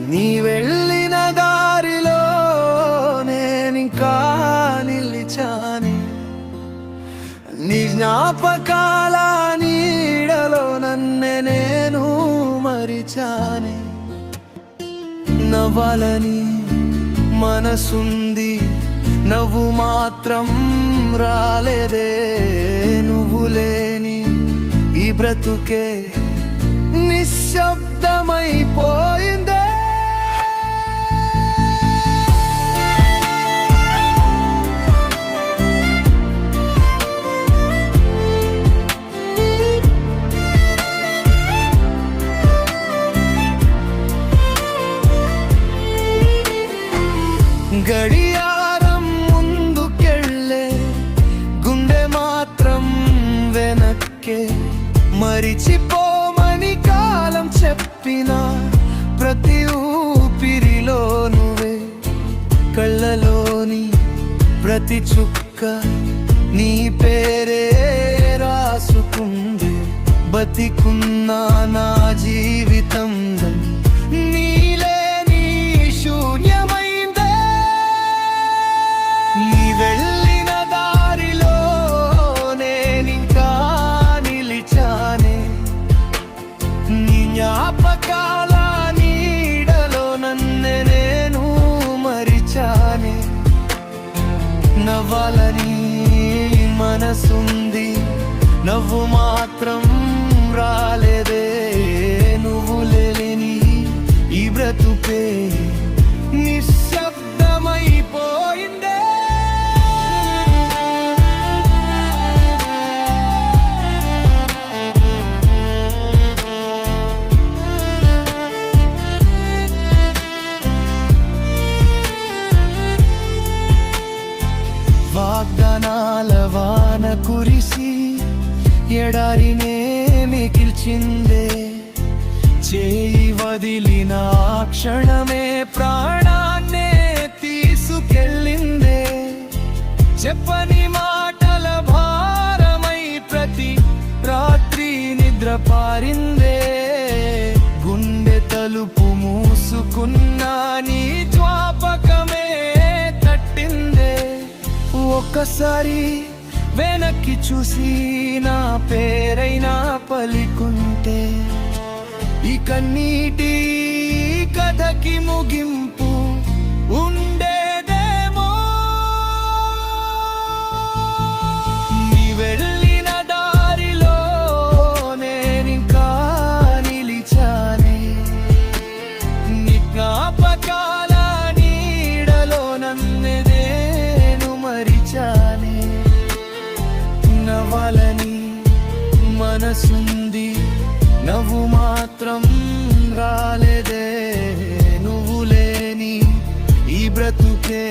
నీ వెళ్ళిన దారిలో నేనింకా నిలిచానే, నీ జ్ఞాపకాల నీడలో నన్నే నేను మరిచానే. నవ్వాలని మనసుంది, నవ్వు మాత్రం రాలేదే. నువ్వు లేని ఈ బ్రతుకే నిశ్శబ్దమైపోయిందే. గడియారం ముందుకెళ్ళే, గుండె మాత్రం వెనక్కే. మరిచిపోమని కాలం చెప్పిన ప్రతి ఊపిరిలో నువ్వే. కళ్ళలోని ప్రతి చుక్క నీ పేరే రాసుకుంది. బతికున్నా నా జీవితం నీలే నీ శూన్యమైందే. నీ వెళ్ళిన దారిలో నేనింకా నిలిచానే, నీ జ్ఞాపకాల నీడలో నన్నే నేను మరిచానే. నవ్వాలని మనసుంది, నవ్వు మాత్రం రాలేదే. నువ్వు లేని ఈ బ్రతుకే నిశ్శబ్దమైపోయిందే. వాగ్దానాల వాన కురిసి ఎడారినే మిగిల్చిందే. చేయి వదిలిన క్షణమే ప్రాణాన్నే తీసుకెళ్ళిందే. చెప్పని మాటల భారమై ప్రతి రాత్రి నిద్ర పారిందే. గుండె తలుపు మూసుకున్నా నీ జ్ఞాపకమే తట్టిందే. ఒక్కసారి వెనక్కి చూసి నా పేరైనా పలికుంటే ఈ కన్నీటి కథకి ముగింపు ఉండేదేమో. నీ వెళ్ళిన దారిలో నేనింకా నిలిచానే, నీ జ్ఞాపకాల నీడలో నన్నే నేను మరిచానే. నవ్వాలని మనసుంది, నవ్వు మాత్రం రాలేదే. నువ్వు లేని ఈ బ్రతుకే